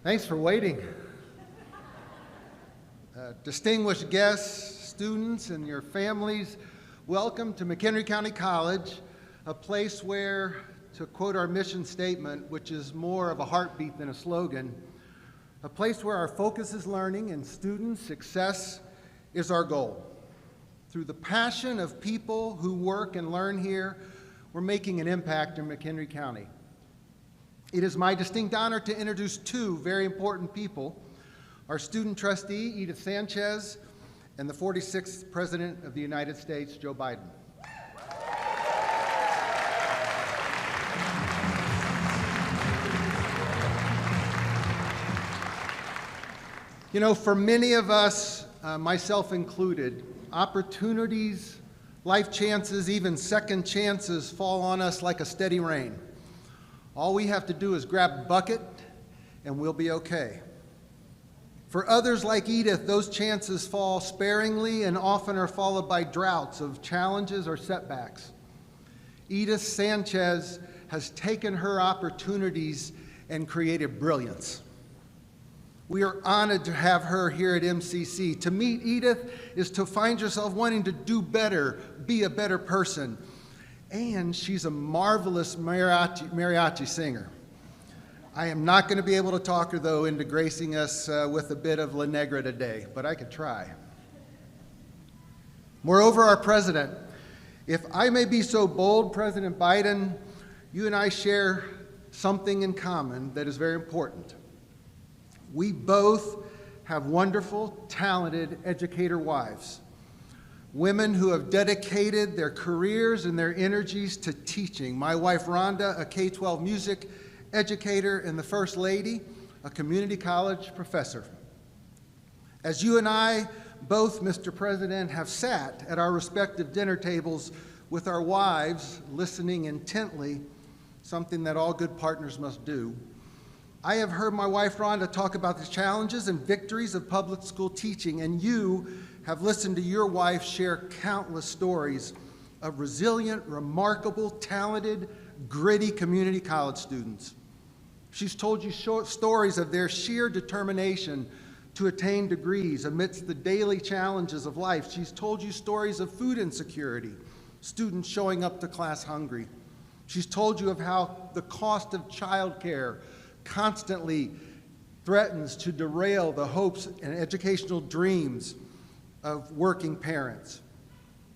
Thanks for waiting. Distinguished guests, students, and your families, welcome to McHenry County College, a place where, to quote our mission statement, which is more of a heartbeat than a slogan, a place where our focus is learning and student success is our goal. Through the passion of people who work and learn here, we're making an impact in McHenry County. It is my distinct honor to introduce two very important people, our student trustee, Edith Sanchez, and the 46th President of the United States, Joe Biden. You know, for many of us, myself included, opportunities, life chances, even second chances fall on us like a steady rain. All we have to do is grab a bucket and we'll be okay. For others like Edith, those chances fall sparingly and often are followed by droughts of challenges or setbacks. Edith Sanchez has taken her opportunities and created brilliance. We are honored to have her here at MCC. To meet Edith is to find yourself wanting to do better, be a better person. And she's a marvelous mariachi singer. I am not going to be able to talk her, though, into gracing us with a bit of La Negra today, but I could try. Moreover, our president, if I may be so bold, President Biden, you and I share something in common that is very important. We both have wonderful, talented educator wives. Women who have dedicated their careers and their energies to teaching. My wife, Rhonda, a K-12 music educator, and the First Lady, a community college professor. As you and I both, Mr. President, have sat at our respective dinner tables with our wives, listening intently, something that all good partners must do, I have heard my wife, Rhonda, talk about the challenges and victories of public school teaching, and you have listened to your wife share countless stories of resilient, remarkable, talented, gritty community college students. She's told you stories of their sheer determination to attain degrees amidst the daily challenges of life. She's told you stories of food insecurity, students showing up to class hungry. She's told you of how the cost of childcare constantly threatens to derail the hopes and educational dreams of working parents.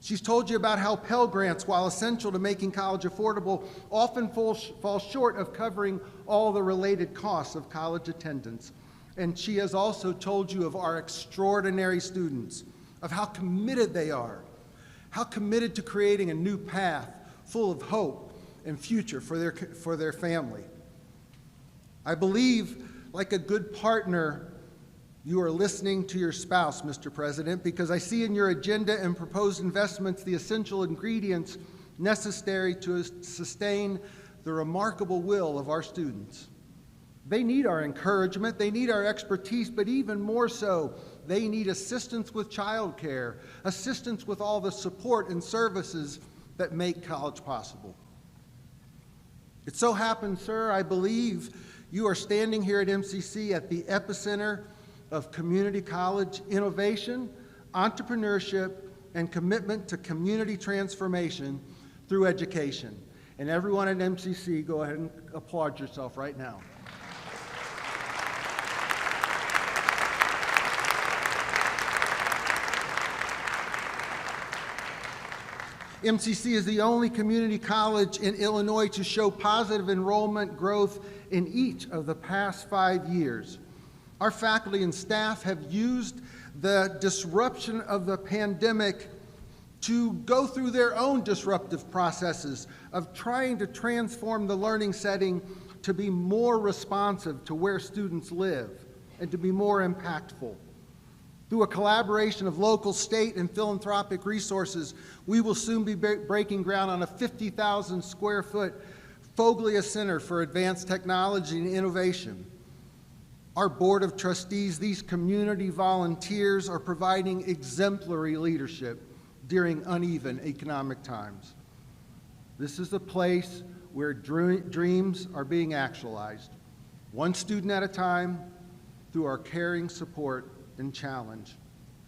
She's told you about how Pell Grants, while essential to making college affordable, often fall short of covering all the related costs of college attendance. And she has also told you of our extraordinary students, of how committed they are, how committed to creating a new path full of hope and future for their family. I believe, like a good partner, you are listening to your spouse, Mr. President, because I see in your agenda and proposed investments the essential ingredients necessary to sustain the remarkable will of our students. They need our encouragement, they need our expertise, but even more so, they need assistance with childcare, assistance with all the support and services that make college possible. It so happens, sir, I believe you are standing here at MCC at the epicenter of community college innovation, entrepreneurship, and commitment to community transformation through education. And everyone at MCC, go ahead and applaud yourself right now. MCC is the only community college in Illinois to show positive enrollment growth in each of the past 5 years. Our faculty and staff have used the disruption of the pandemic to go through their own disruptive processes of trying to transform the learning setting to be more responsive to where students live and to be more impactful. Through a collaboration of local, state, and philanthropic resources, we will soon be breaking ground on a 50,000 square foot Foglia Center for Advanced Technology and Innovation. Our Board of Trustees, these community volunteers, are providing exemplary leadership during uneven economic times. This is a place where dreams are being actualized. one student at a time, through our caring support and challenge.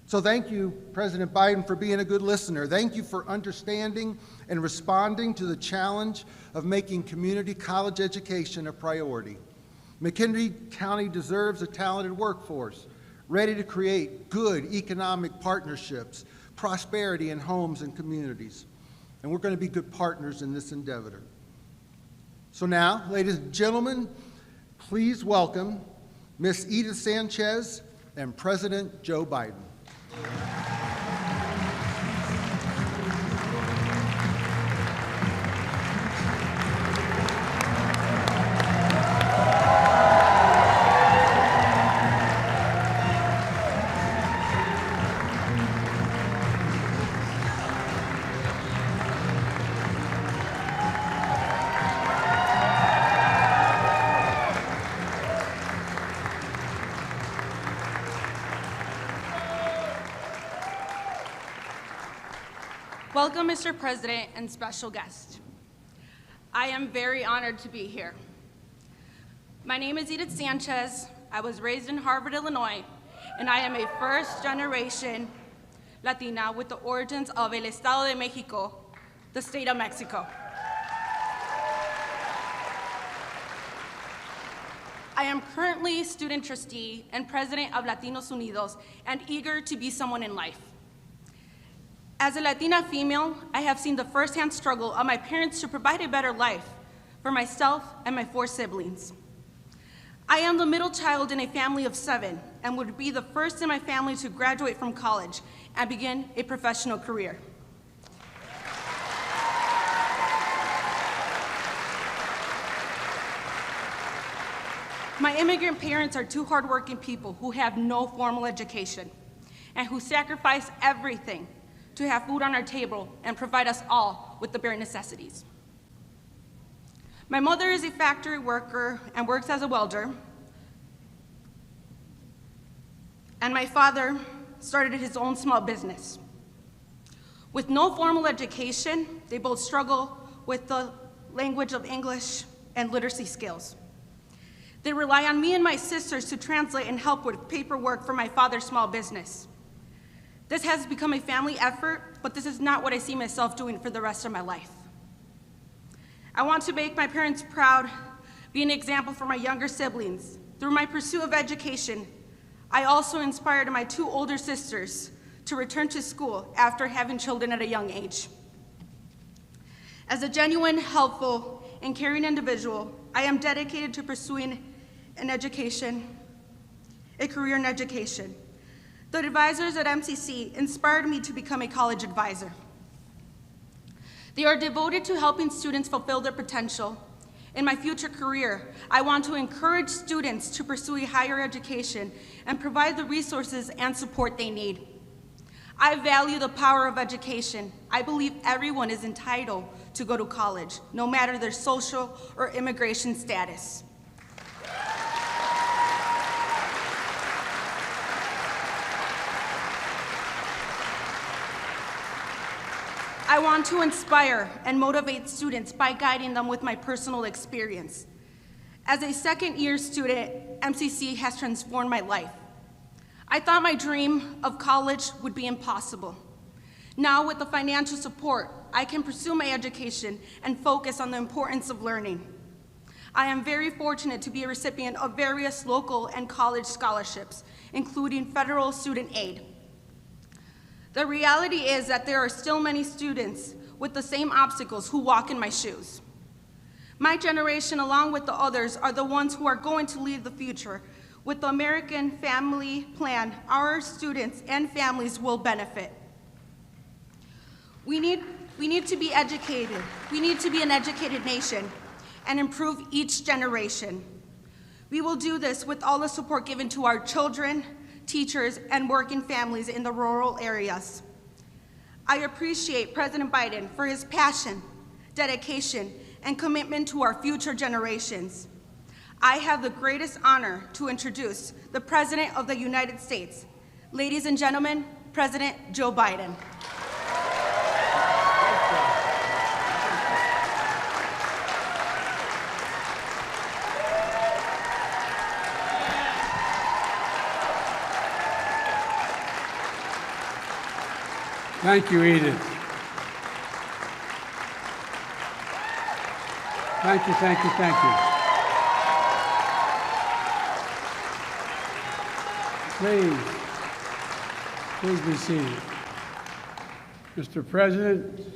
So thank you, President Biden, for being a good listener. Thank you for understanding and responding to the challenge of making community college education a priority. McHenry County deserves a talented workforce, ready to create good economic partnerships, prosperity in homes and communities. And we're going to be good partners in this endeavor. So now, ladies and gentlemen, please welcome Ms. Edith Sanchez and President Joe Biden. Welcome, Mr. President and special guest. I am very honored to be here. My name is Edith Sanchez. I was raised in Harvard, Illinois, and I am a first-generation Latina with the origins of el Estado de Mexico, the state of Mexico. I am currently student trustee and president of Latinos Unidos and eager to be someone in life. As a Latina female, I have seen the firsthand struggle of my parents to provide a better life for myself and my 4 siblings. I am the middle child in a family of 7 and would be the first in my family to graduate from college and begin a professional career. My immigrant parents are 2 hardworking people who have no formal education and who sacrifice everything to have food on our table and provide us all with the bare necessities. My mother is a factory worker and works as a welder, and my father started his own small business. With no formal education, they both struggle with the language of English and literacy skills. They rely on me and my sisters to translate and help with paperwork for my father's small business. This has become a family effort, but this is not what I see myself doing for the rest of my life. I want to make my parents proud, be an example for my younger siblings. Through my pursuit of education, I also inspired my 2 older sisters to return to school after having children at a young age. As a genuine, helpful, and caring individual, I am dedicated to pursuing a career in education. The advisors at MCC inspired me to become a college advisor. They are devoted to helping students fulfill their potential. In my future career, I want to encourage students to pursue a higher education and provide the resources and support they need. I value the power of education. I believe everyone is entitled to go to college, no matter their social or immigration status. I want to inspire and motivate students by guiding them with my personal experience. As a second-year student, MCC has transformed my life. I thought my dream of college would be impossible. Now, with the financial support, I can pursue my education and focus on the importance of learning. I am very fortunate to be a recipient of various local and college scholarships, including federal student aid. The reality is that there are still many students with the same obstacles who walk in my shoes. My generation, along with the others, are the ones who are going to lead the future. With the American Family Plan, our students and families will benefit. We need to be educated. We need to be an educated nation and improve each generation. We will do this with all the support given to our children, teachers, and working families in the rural areas. I appreciate President Biden for his passion, dedication, and commitment to our future generations. I have the greatest honor to introduce the President of the United States. Ladies and gentlemen, President Joe Biden. Thank you, Edith. Thank you, thank you, thank you. Please be seated. Mr. President,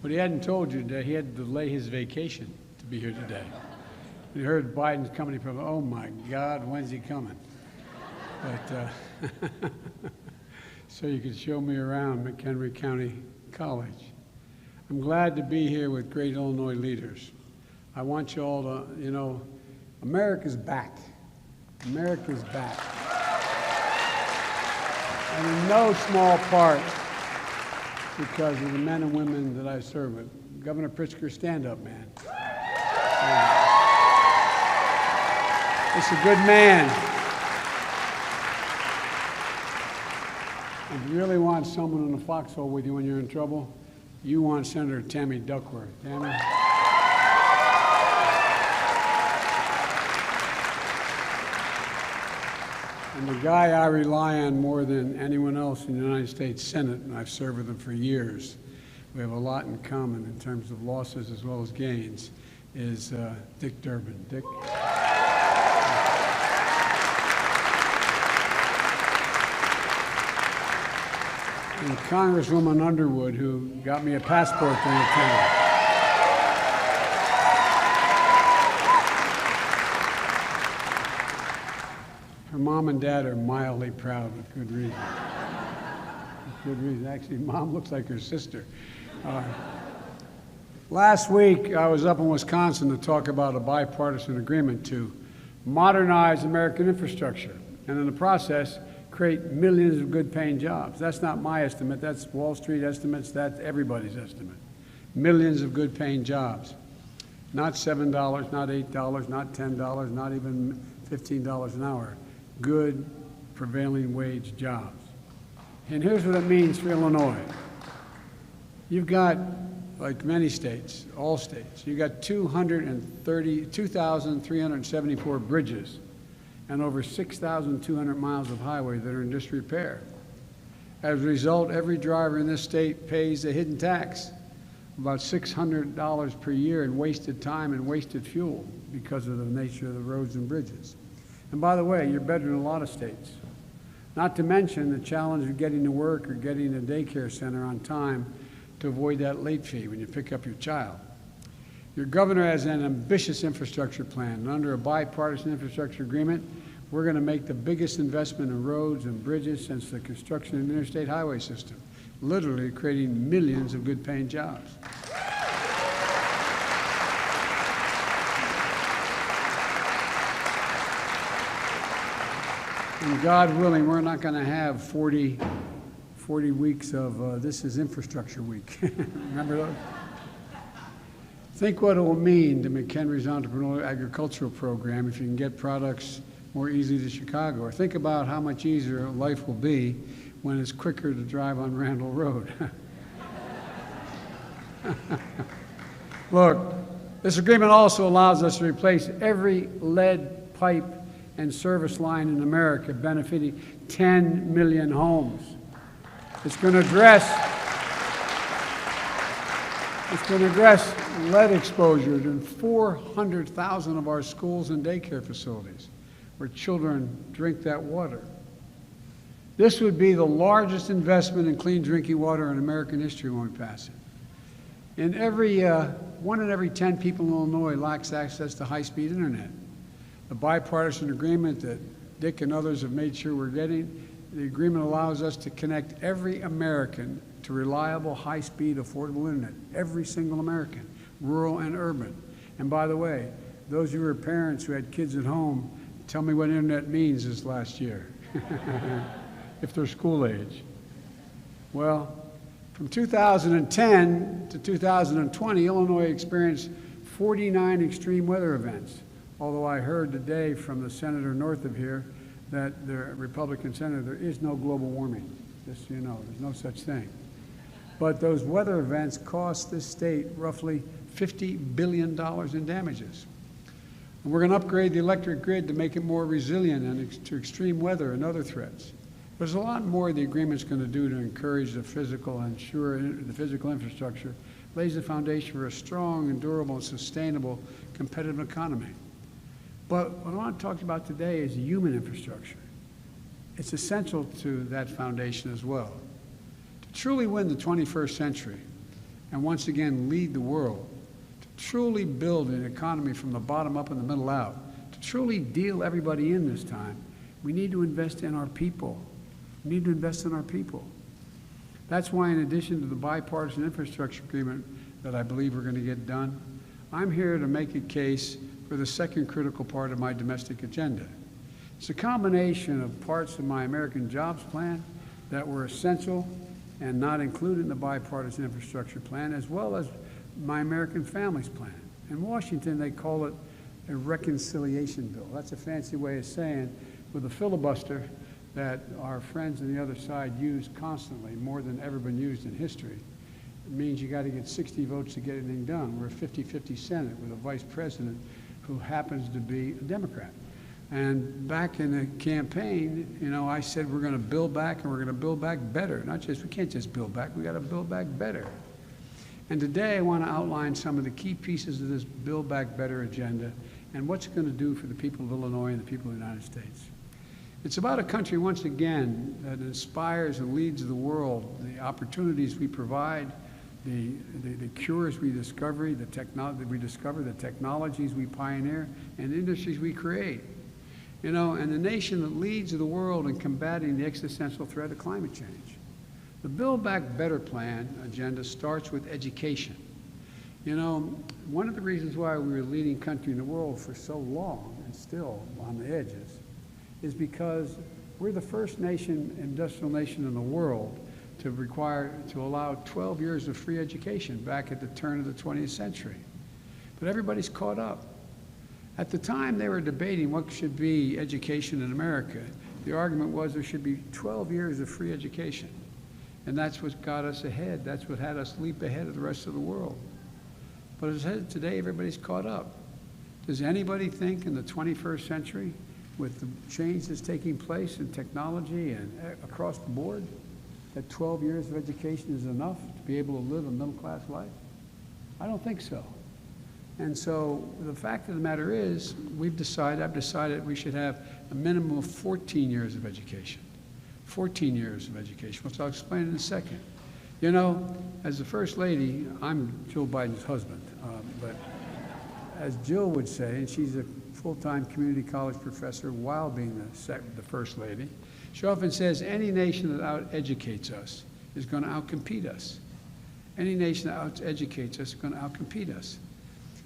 what he hadn't told you today, he had to delay his vacation to be here today. When he heard Biden's coming, he probably, oh my God, when's he coming? But so you could show me around McHenry County College. I'm glad to be here with great Illinois leaders. I want you all to, you know, America's back. America's back. And in no small part because of the men and women that I serve with. Governor Pritzker, stand up, man. It's a good man. If you really want someone in the foxhole with you when you're in trouble, you want Senator Tammy Duckworth. Tammy? And the guy I rely on more than anyone else in the United States Senate, and I've served with him for years, we have a lot in common in terms of losses as well as gains, is Dick Durbin. Dick? And Congresswoman Underwood, who got me a passport to the town. Her mom and dad are mildly proud with good reason. With good reason. Actually, Mom looks like her sister. Last week, I was up in Wisconsin to talk about a bipartisan agreement to modernize American infrastructure, and in the process, create millions of good-paying jobs. That's not my estimate. That's Wall Street estimates. That's everybody's estimate. Millions of good-paying jobs. Not $7, not $8, not $10, not even $15 an hour. Good, prevailing wage jobs. And here's what it means for Illinois. You've got, like many states, all states, you've got 2,374 bridges and over 6,200 miles of highway that are in disrepair. As a result, every driver in this state pays a hidden tax, about $600 per year in wasted time and wasted fuel because of the nature of the roads and bridges. And by the way, you're better than a lot of states. Not to mention the challenge of getting to work or getting to a daycare center on time to avoid that late fee when you pick up your child. Your governor has an ambitious infrastructure plan, and under a bipartisan infrastructure agreement, we're going to make the biggest investment in roads and bridges since the construction of the interstate highway system, literally creating millions of good-paying jobs. And God willing, we're not going to have 40 weeks of this is infrastructure week. Remember those? Think what it will mean to McHenry's entrepreneurial agricultural program if you can get products more easily to Chicago. Or think about how much easier life will be when it's quicker to drive on Randall Road. Look, this agreement also allows us to replace every lead pipe and service line in America, benefiting 10 million homes. It's going to address lead exposure in 400,000 of our schools and daycare facilities where children drink that water. This would be the largest investment in clean drinking water in American history when we pass it. And one in every 10 people in Illinois lacks access to high-speed internet. The bipartisan agreement that Dick and others have made sure we're getting, the agreement allows us to connect every American to reliable, high-speed, affordable internet. Every single American, rural and urban. And by the way, those of you who are parents who had kids at home, tell me what internet means this last year, if they're school age. Well, from 2010 to 2020, Illinois experienced 49 extreme weather events. Although I heard today from the senator north of here that the Republican senator, there is no global warming. Just so you know, there's no such thing. But those weather events cost this state roughly $50 billion in damages. And we're going to upgrade the electric grid to make it more resilient to extreme weather and other threats. There's a lot more the agreement's going to do to encourage the physical and ensure the physical infrastructure lays the foundation for a strong and durable and sustainable competitive economy. But what I want to talk about today is human infrastructure. It's essential to that foundation as well. To truly win the 21st century and once again lead the world, to truly build an economy from the bottom up and the middle out, to truly deal everybody in this time, we need to invest in our people. We need to invest in our people. That's why, in addition to the bipartisan infrastructure agreement that I believe we're going to get done, I'm here to make a case for the second critical part of my domestic agenda. It's a combination of parts of my American Jobs Plan that were essential and not included in the bipartisan infrastructure plan, as well as my American Families Plan. In Washington, they call it a reconciliation bill. That's a fancy way of saying, with a filibuster that our friends on the other side use constantly, more than ever been used in history. It means you got to get 60 votes to get anything done. We're a 50-50 Senate with a vice president who happens to be a Democrat. And back in the campaign, you know, I said we're going to build back and we're going to build back better. Not just, we can't just build back, we got to build back better. And today I want to outline some of the key pieces of this Build Back Better agenda and what's it going to do for the people of Illinois and the people of the United States. It's about a country, once again, that inspires and leads the world, the opportunities we provide, the cures we discover, the technologies we pioneer, and the industries we create. You know, and the nation that leads the world in combating the existential threat of climate change. The Build Back Better plan agenda starts with education. You know, one of the reasons why we were the leading country in the world for so long and still on the edges is because we're the first industrial nation in the world to allow 12 years of free education back at the turn of the 20th century. But everybody's caught up. At the time they were debating what should be education in America, the argument was there should be 12 years of free education. And that's what got us ahead. That's what had us leap ahead of the rest of the world. But as I said, today everybody's caught up. Does anybody think in the 21st century, with the change that's taking place in technology and across the board, that 12 years of education is enough to be able to live a middle-class life? I don't think so. And so the fact of the matter is, I've decided we should have a minimum of 14 years of education. 14 years of education, which I'll explain in a second. You know, as the First Lady, I'm Jill Biden's husband, but as Jill would say, and she's a full-time community college professor while being the First Lady, she often says any nation that out-educates us is going to out-compete us. Any nation that out-educates us is going to out-compete us.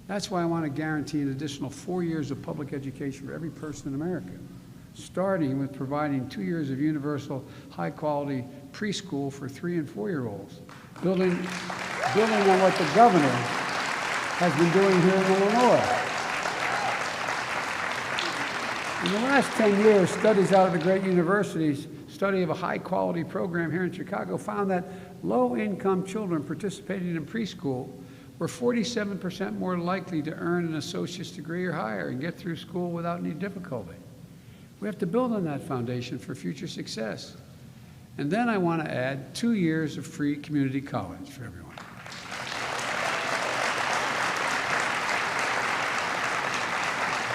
That's why I want to guarantee an additional 4 years of public education for every person in America, starting with providing 2 years of universal, high-quality preschool for 3- and 4-year-olds, building on what the governor has been doing here in Illinois. In the last 10 years, studies out of the great universities, study of a high-quality program here in Chicago, found that low-income children participating in preschool were 47% more likely to earn an associate's degree or higher and get through school without any difficulty. We have to build on that foundation for future success. And then I want to add 2 years of free community college for everyone.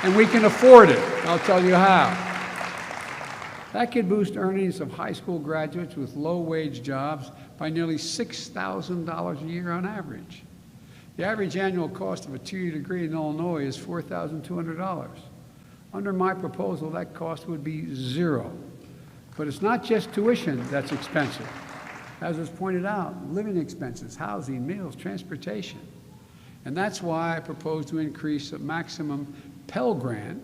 And we can afford it. I'll tell you how. That could boost earnings of high school graduates with low-wage jobs by nearly $6,000 a year on average. The average annual cost of a 2-year degree in Illinois is $4,200. Under my proposal, that cost would be zero. But it's not just tuition that's expensive. As was pointed out, living expenses, housing, meals, transportation. And that's why I propose to increase the maximum Pell Grant,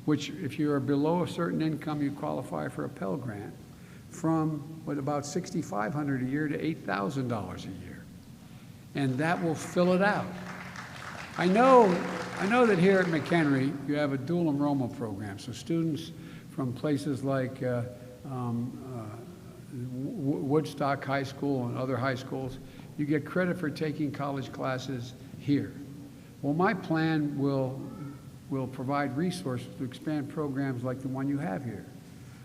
which if you are below a certain income, you qualify for a Pell Grant, from about $6,500 a year to $8,000 a year. And that will fill it out. I know that here at McHenry, you have a dual enrollment program. So students from places like Woodstock High School and other high schools, you get credit for taking college classes here. Well, my plan will provide resources to expand programs like the one you have here.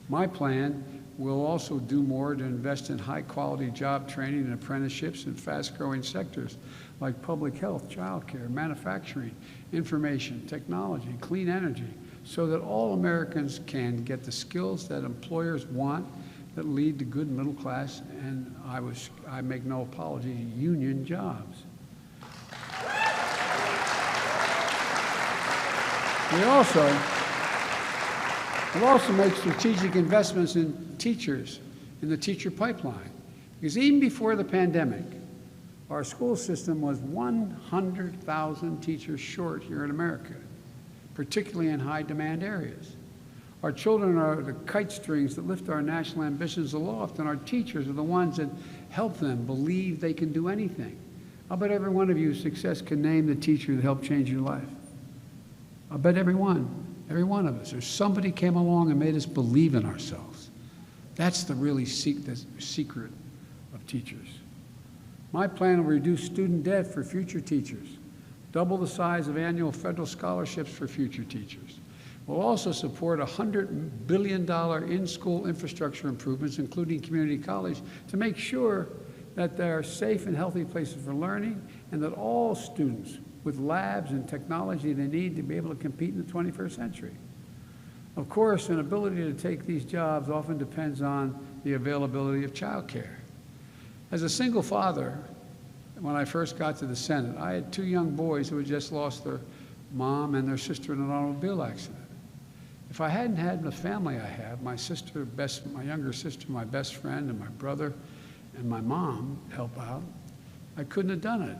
My plan we'll also do more to invest in high-quality job training and apprenticeships in fast-growing sectors like public health, childcare, manufacturing, information, technology, clean energy, so that all Americans can get the skills that employers want that lead to good middle class, and I make no apology, union jobs. We'll also make strategic investments in teachers, in the teacher pipeline. Because even before the pandemic, our school system was 100,000 teachers short here in America, particularly in high-demand areas. Our children are the kite strings that lift our national ambitions aloft, and our teachers are the ones that help them believe they can do anything. I'll bet every one of you, success, can name the teacher that helped change your life. I'll bet every one of us, or somebody came along and made us believe in ourselves. That's the really the secret of teachers. My plan will reduce student debt for future teachers, double the size of annual federal scholarships for future teachers. We'll also support $100 billion in-school infrastructure improvements, including community college, to make sure that there are safe and healthy places for learning, and that all students with labs and technology they need to be able to compete in the 21st century. Of course, an ability to take these jobs often depends on the availability of childcare. As a single father, when I first got to the Senate, I had 2 young boys who had just lost their mom and their sister in an automobile accident. If I hadn't had the family I have, my younger sister, my best friend, and my brother, and my mom help out, I couldn't have done it.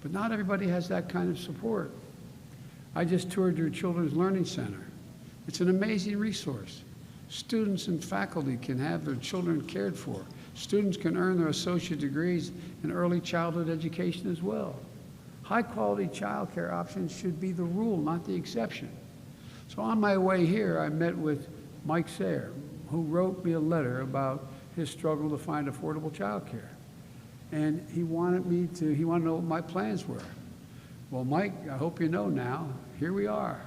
But not everybody has that kind of support. I just toured your Children's Learning Center. It's an amazing resource. Students and faculty can have their children cared for. Students can earn their associate degrees in early childhood education as well. High-quality child care options should be the rule, not the exception. So on my way here, I met with Mike Sayre, who wrote me a letter about his struggle to find affordable child care. And he wanted to know what my plans were. Well, Mike, I hope you know now, here we are.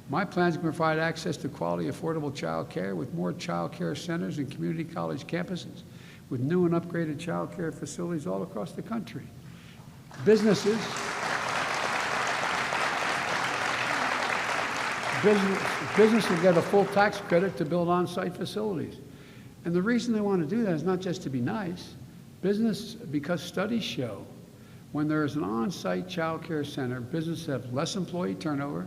My plans to provide access to quality, affordable child care with more child care centers and community college campuses, with new and upgraded child care facilities all across the country. Businesses will get a full tax credit to build on-site facilities. And the reason they want to do that is not just to be nice. Because studies show when there is an on-site child care center, businesses have less employee turnover,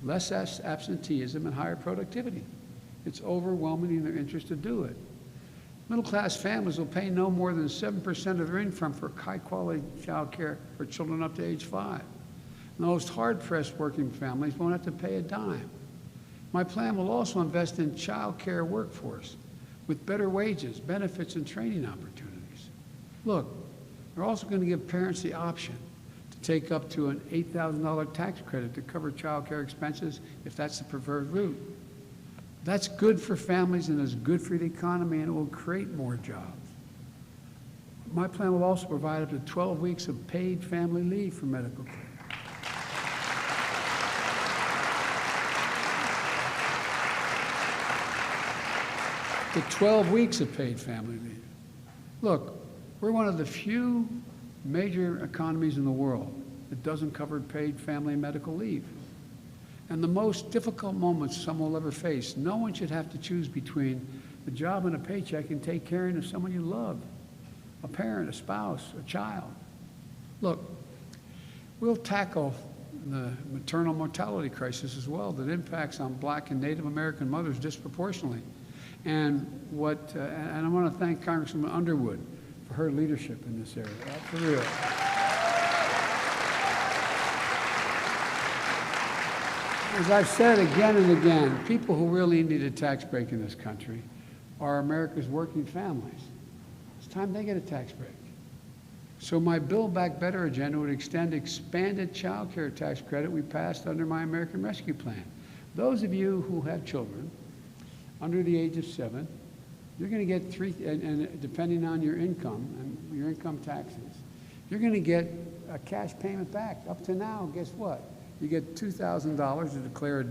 less absenteeism, and higher productivity. It's overwhelming in their interest to do it. Middle-class families will pay no more than 7% of their income for high-quality child care for children up to age 5. And those hard-pressed working families won't have to pay a dime. My plan will also invest in child care workforce with better wages, benefits, and training opportunities. Look, we're also going to give parents the option to take up to an $8,000 tax credit to cover child care expenses if that's the preferred route. That's good for families and is good for the economy, and it will create more jobs. My plan will also provide up to 12 weeks of paid family leave for medical care. To 12 weeks of paid family leave. Look, we're one of the few major economies in the world that doesn't cover paid family and medical leave. And the most difficult moments someone will ever face, no one should have to choose between a job and a paycheck and take care of someone you love, a parent, a spouse, a child. Look, we'll tackle the maternal mortality crisis as well that impacts on Black and Native American mothers disproportionately. And I want to thank Congresswoman Underwood for her leadership in this area. For real. As I've said again and again, people who really need a tax break in this country are America's working families. It's time they get a tax break. So my Build Back Better agenda would extend expanded child care tax credit we passed under my American Rescue Plan. Those of you who have children under the age of 7, you're going to get and depending on your income and your income taxes, you're going to get a cash payment back. Up to now, guess what? You get $2,000 to declare a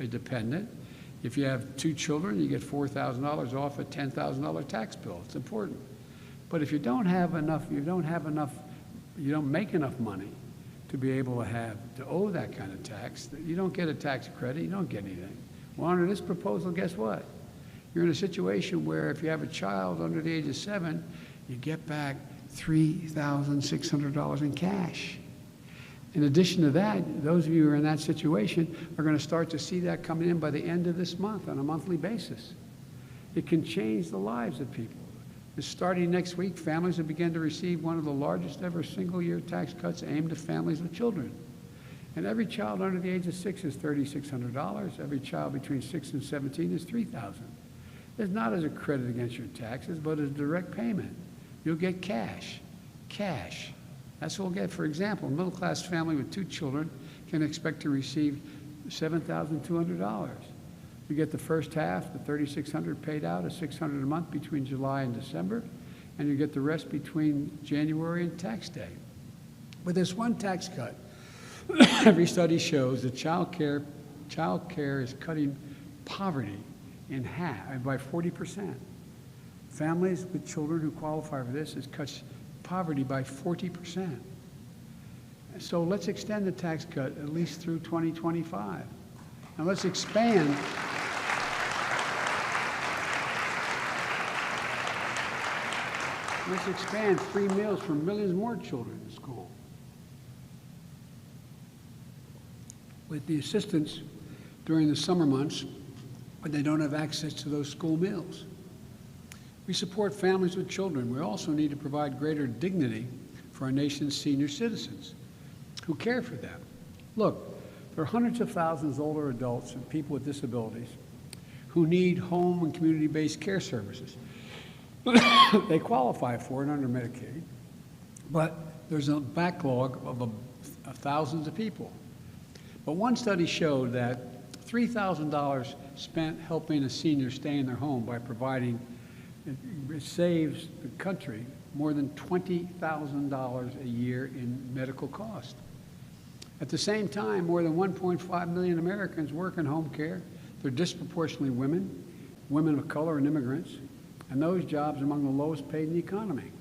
dependent. If you have 2 children, you get $4,000 off a $10,000 tax bill. It's important. But if you don't make enough money to be able to owe that kind of tax, you don't get a tax credit, you don't get anything. Well, under this proposal, guess what? You're in a situation where if you have a child under the age of 7, you get back $3,600 in cash. In addition to that, those of you who are in that situation are going to start to see that coming in by the end of this month on a monthly basis. It can change the lives of people. Starting next week, families will begin to receive one of the largest ever single-year tax cuts aimed at families with children. And every child under the age of 6 is $3,600. Every child between 6 and 17 is $3,000. It's not as a credit against your taxes, but as a direct payment. You'll get cash. Cash. That's what we'll get. For example, a middle-class family with 2 children can expect to receive $7,200. You get the first half, the $3,600 paid out, $600 a month between July and December, and you get the rest between January and tax day. With this one tax cut, every study shows that child care is cutting poverty in half by 40%. Families with children who qualify for this has cut poverty by 40%. So let's extend the tax cut at least through 2025. And let's expand free meals for millions more children in school. With the assistance during the summer months when they don't have access to those school meals. We support families with children. We also need to provide greater dignity for our nation's senior citizens who care for them. Look, there are hundreds of thousands of older adults and people with disabilities who need home and community-based care services. They qualify for it under Medicaid, but there's a backlog of thousands of people. But one study showed that $3,000 spent helping a senior stay in their home by providing, it saves the country more than $20,000 a year in medical cost. At the same time, more than 1.5 million Americans work in home care. They're disproportionately women, women of color, and immigrants, and those jobs are among the lowest paid in the economy.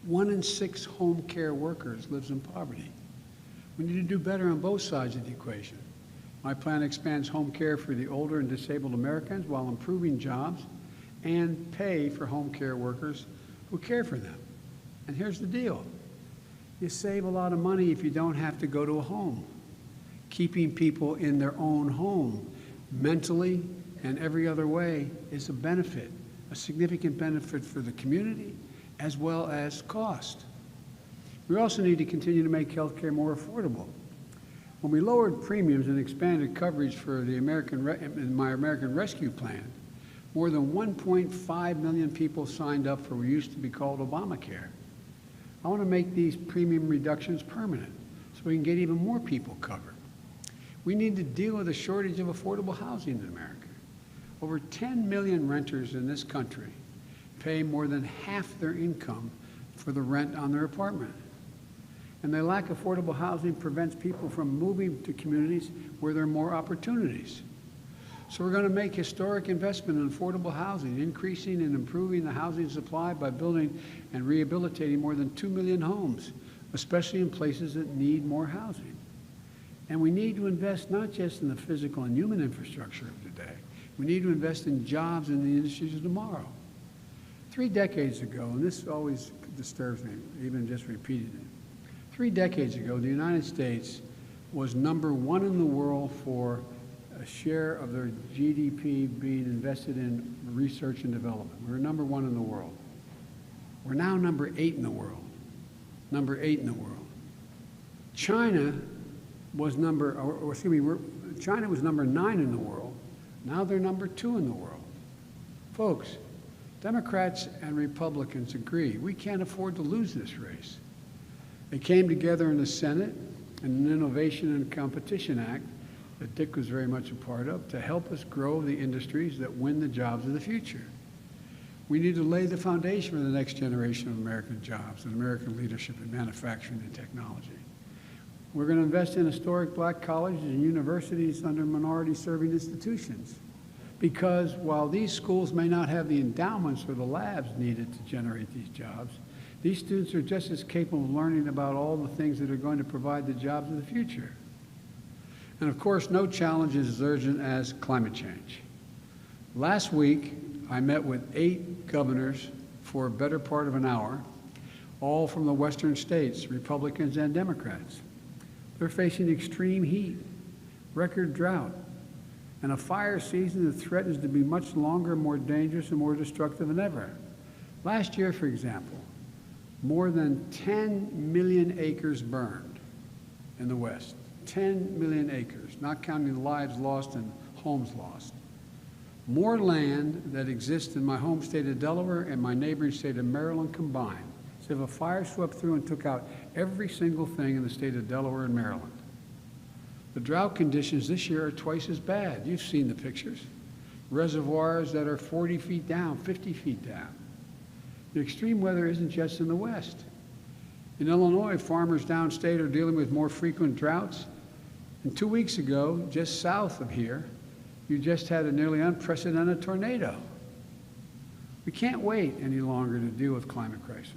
1 in 6 home care workers lives in poverty. We need to do better on both sides of the equation. My plan expands home care for the older and disabled Americans while improving jobs and pay for home care workers who care for them. And here's the deal. You save a lot of money if you don't have to go to a home. Keeping people in their own home, mentally and every other way, is a benefit, a significant benefit for the community as well as cost. We also need to continue to make health care more affordable. When we lowered premiums and expanded coverage for the My American Rescue Plan, more than 1.5 million people signed up for what used to be called Obamacare. I want to make these premium reductions permanent so we can get even more people covered. We need to deal with a shortage of affordable housing in America. Over 10 million renters in this country pay more than half their income for the rent on their apartment. And the lack of affordable housing prevents people from moving to communities where there are more opportunities. So we're going to make historic investment in affordable housing, increasing and improving the housing supply by building and rehabilitating more than 2 million homes, especially in places that need more housing. And we need to invest not just in the physical and human infrastructure of today, we need to invest in jobs in the industries of tomorrow. 3 decades ago, and this always disturbs me, even just repeating it, 3 decades ago, the United States was #1 in the world for a share of their GDP being invested in research and development. We were #1 in the world. We're now #8 in the world. #8 in the world. China was China was #9 in the world. Now they're #2 in the world. Folks, Democrats and Republicans agree we can't afford to lose this race. They came together in the Senate in an Innovation and Competition Act that Dick was very much a part of to help us grow the industries that win the jobs of the future. We need to lay the foundation for the next generation of American jobs and American leadership in manufacturing and technology. We're going to invest in historic black colleges and universities under minority-serving institutions. Because while these schools may not have the endowments or the labs needed to generate these jobs, these students are just as capable of learning about all the things that are going to provide the jobs of the future. And of course, no challenge is as urgent as climate change. Last week, I met with 8 governors for a better part of an hour, all from the western states, Republicans and Democrats. They're facing extreme heat, record drought, and a fire season that threatens to be much longer, more dangerous, and more destructive than ever. Last year, for example, more than 10 million acres burned in the West. 10 million acres, not counting the lives lost and homes lost. More land that exists in my home state of Delaware and my neighboring state of Maryland combined. So if a fire swept through and took out every single thing in the state of Delaware and Maryland. The drought conditions this year are twice as bad. You've seen the pictures. Reservoirs that are 40 feet down, 50 feet down. The extreme weather isn't just in the West. In Illinois, farmers downstate are dealing with more frequent droughts. And 2 weeks ago, just south of here, you just had a nearly unprecedented tornado. We can't wait any longer to deal with climate crisis.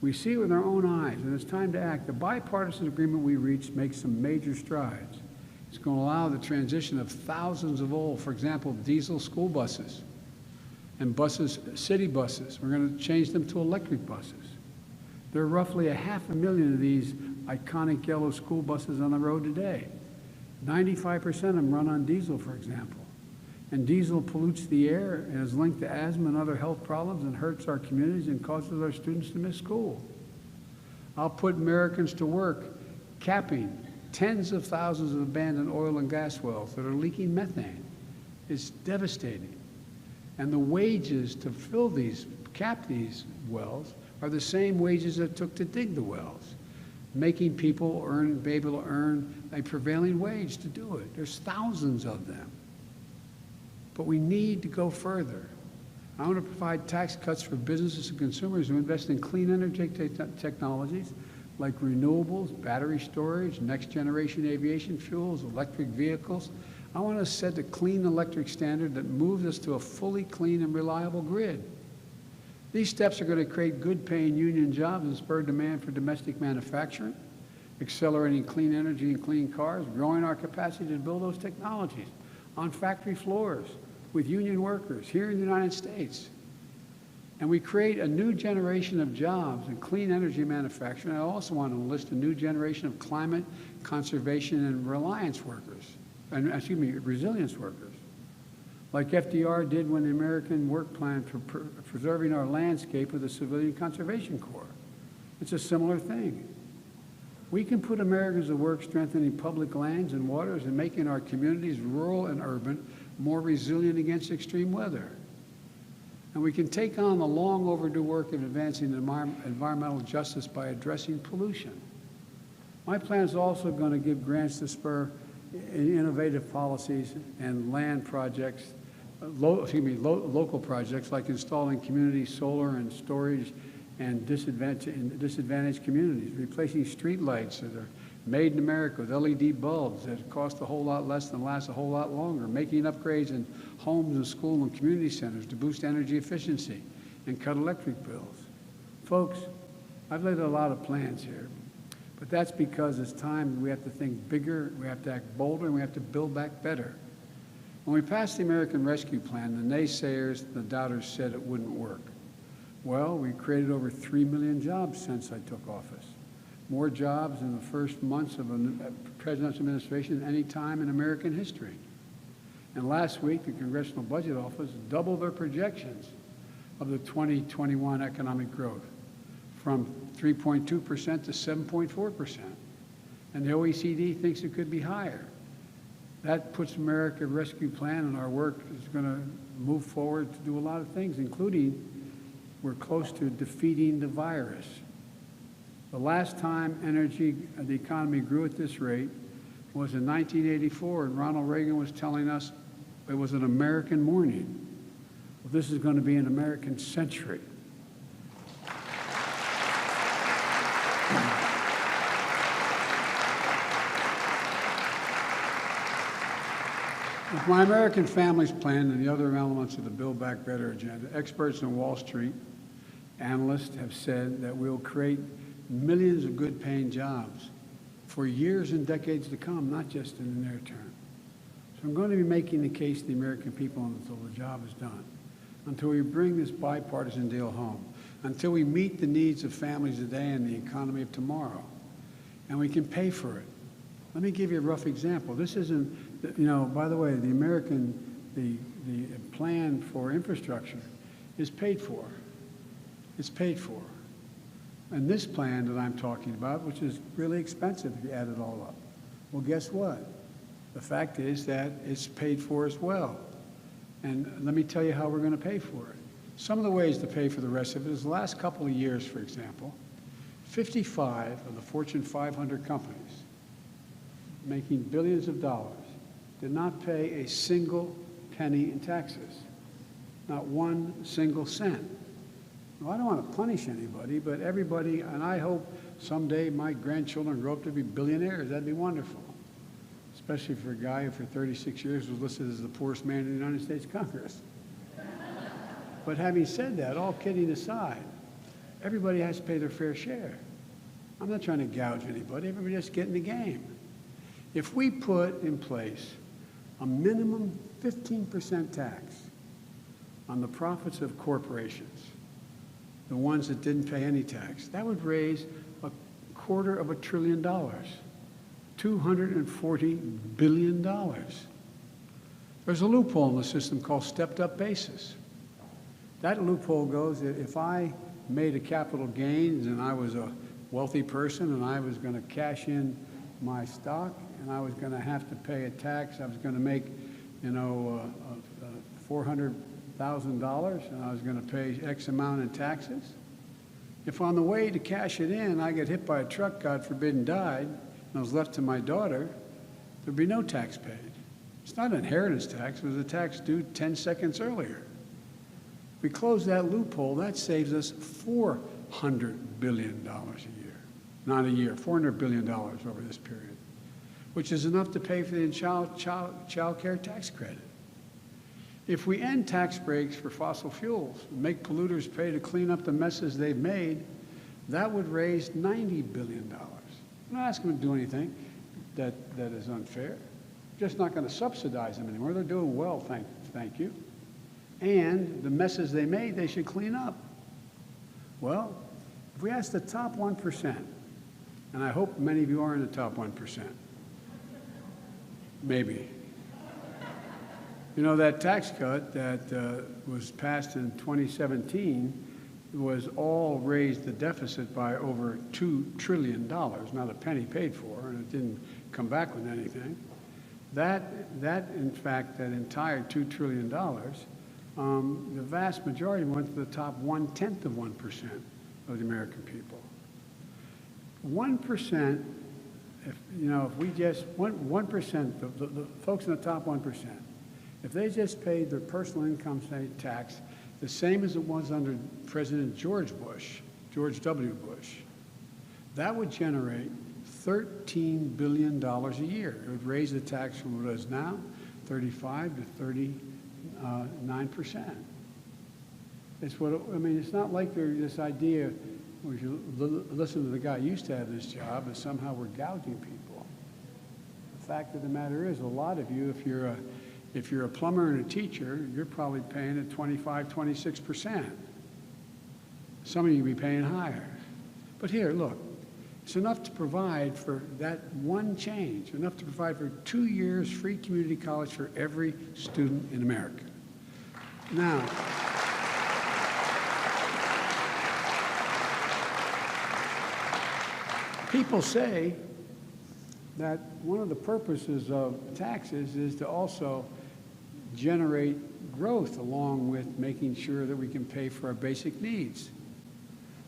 We see it with our own eyes, and it's time to act. The bipartisan agreement we reached makes some major strides. It's going to allow the transition of thousands of old, for example, diesel school buses and buses, city buses. We're going to change them to electric buses. There are roughly 500,000 of these iconic yellow school buses on the road today. 95% of them run on diesel, for example. And diesel pollutes the air and is linked to asthma and other health problems and hurts our communities and causes our students to miss school. I'll put Americans to work capping tens of thousands of abandoned oil and gas wells that are leaking methane. It's devastating. And the wages to cap these wells are the same wages it took to dig the wells, making people be able to earn a prevailing wage to do it. There's thousands of them. But we need to go further. I want to provide tax cuts for businesses and consumers who invest in clean energy technologies like renewables, battery storage, next generation aviation fuels, electric vehicles. I want to set a clean electric standard that moves us to a fully clean and reliable grid. These steps are going to create good paying union jobs and spur demand for domestic manufacturing, accelerating clean energy and clean cars, growing our capacity to build those technologies on factory floors with union workers here in the United States. And we create a new generation of jobs in clean energy manufacturing. I also want to enlist a new generation of climate conservation and resilience workers. Like FDR did when the American Work Plan for preserving our landscape with the Civilian Conservation Corps. It's a similar thing. We can put Americans to work strengthening public lands and waters and making our communities, rural and urban, more resilient against extreme weather. And we can take on the long overdue work of advancing environmental justice by addressing pollution. My plan is also going to give grants to spur innovative policies and land projects, local projects like installing community solar and storage and disadvantaged communities, replacing street lights that are made in America with LED bulbs that cost a whole lot less and last a whole lot longer, making upgrades in homes and school and community centers to boost energy efficiency and cut electric bills. Folks, I've laid a lot of plans here, but that's because it's time we have to think bigger, we have to act bolder, and we have to build back better. When we passed the American Rescue Plan, the naysayers, the doubters said it wouldn't work. Well, we created over 3 million jobs since I took office. More jobs in the first months of a president's administration than any time in American history. And last week, the Congressional Budget Office doubled their projections of the 2021 economic growth from 3.2% to 7.4%. And the OECD thinks it could be higher. That puts America Rescue Plan and our work is going to move forward to do a lot of things, including we're close to defeating the virus. The last time the economy grew at this rate was in 1984, and Ronald Reagan was telling us it was an American morning. Well, this is going to be an American century. With my American Families Plan and the other elements of the Build Back Better agenda, experts on Wall Street, analysts have said that we'll create millions of good-paying jobs for years and decades to come, not just in the near term. So I'm going to be making the case to the American people until the job is done, until we bring this bipartisan deal home, until we meet the needs of families today and the economy of tomorrow, and we can pay for it. Let me give you a rough example. This isn't, you know, by the way, the plan for infrastructure is paid for. It's paid for. And this plan that I'm talking about, which is really expensive if you add it all up, well, guess what? The fact is that it's paid for as well. And let me tell you how we're going to pay for it. Some of the ways to pay for the rest of it is the last couple of years, for example, 55 of the Fortune 500 companies making billions of dollars did not pay a single penny in taxes, not one single cent. Well, I don't want to punish anybody, but everybody, and I hope someday my grandchildren grow up to be billionaires. That'd be wonderful, especially for a guy who for 36 years was listed as the poorest man in the United States Congress. But having said that, all kidding aside, everybody has to pay their fair share. I'm not trying to gouge anybody. Everybody just get in the game. If we put in place a minimum 15% tax on the profits of corporations, the ones that didn't pay any tax, that would raise $250 billion, $240 billion. There's a loophole in the system called stepped-up basis. That loophole goes that if I made a capital gains and I was a wealthy person and I was going to cash in my stock and I was going to have to pay a tax, I was going to make, you know, $400,000 and I was going to pay X amount in taxes. If on the way to cash it in, I get hit by a truck, God forbid, and died, and I was left to my daughter, there'd be no tax paid. It's not an inheritance tax, it was a tax due 10 seconds earlier. If we close that loophole, that saves us $400 billion a year. Not a year, $400 billion over this period, which is enough to pay for the child care tax credit. If we end tax breaks for fossil fuels and make polluters pay to clean up the messes they've made, that would raise $90 billion. I'm not asking them to do anything that is unfair. Just not going to subsidize them anymore. They're doing well, thank you. And the messes they made, they should clean up. Well, if we ask the top 1%, and I hope many of you are in the top 1%, maybe. You know, that tax cut that was passed in 2017 was all raised the deficit by over $2 trillion, not a penny paid for, and it didn't come back with anything. That in fact, that entire $2 trillion, the vast majority went to the top 1/10 of 1% of the American people. 1%, if we just, 1%, the folks in the top 1%, if they just paid their personal income tax the same as it was under President George W. Bush, that would generate $13 billion a year. It would raise the tax from what it is now, 35 to 39%. It's what, I mean, it's not like there's this idea, if you listen to the guy who used to have this job, that somehow we're gouging people. The fact of the matter is, a lot of you, if you're a plumber and a teacher, you're probably paying at 25, 26%. Some of you will be paying higher. But here, look, it's enough to provide for that one change, enough to provide for 2 years free community college for every student in America. Now, people say that one of the purposes of taxes is to also generate growth along with making sure that we can pay for our basic needs.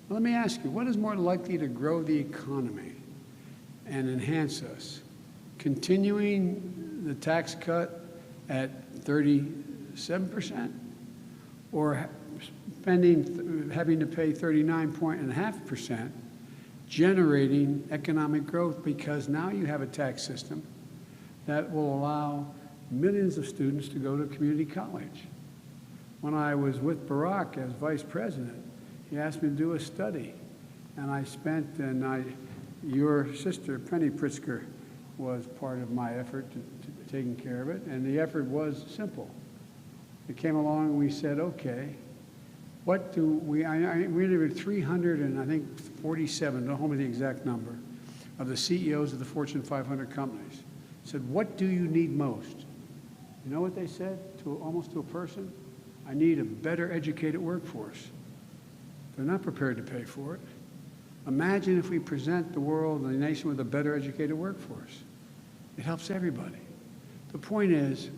Well, let me ask you, what is more likely to grow the economy and enhance us? Continuing the tax cut at 37% or having to pay 39.5%, generating economic growth because now you have a tax system that will allow millions of students to go to community college. When I was with Barack as vice president, he asked me to do a study, and I spent, your sister, Penny Pritzker, was part of my effort to taking care of it, and the effort was simple. We came along and we said, okay, what do we interviewed 347, don't hold me the exact number, of the CEOs of the Fortune 500 companies. Said, what do you need most? You know what they said, almost to a person? I need a better educated workforce. They're not prepared to pay for it. Imagine if we present the world and the nation with a better educated workforce. It helps everybody. The point is,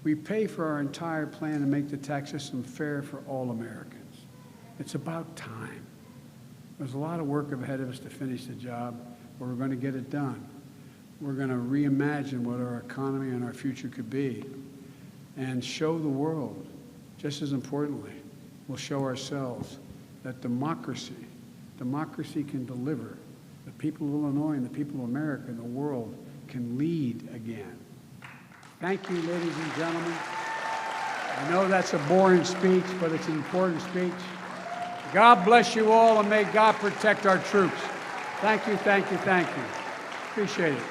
we pay for our entire plan to make the tax system fair for all Americans. It's about time. There's a lot of work ahead of us to finish the job, but we're going to get it done. We're going to reimagine what our economy and our future could be and show the world, just as importantly, we'll show ourselves that democracy can deliver. The people of Illinois and the people of America and the world can lead again. Thank you, ladies and gentlemen. I know that's a boring speech, but it's an important speech. God bless you all, and may God protect our troops. Thank you, thank you, thank you. Appreciate it.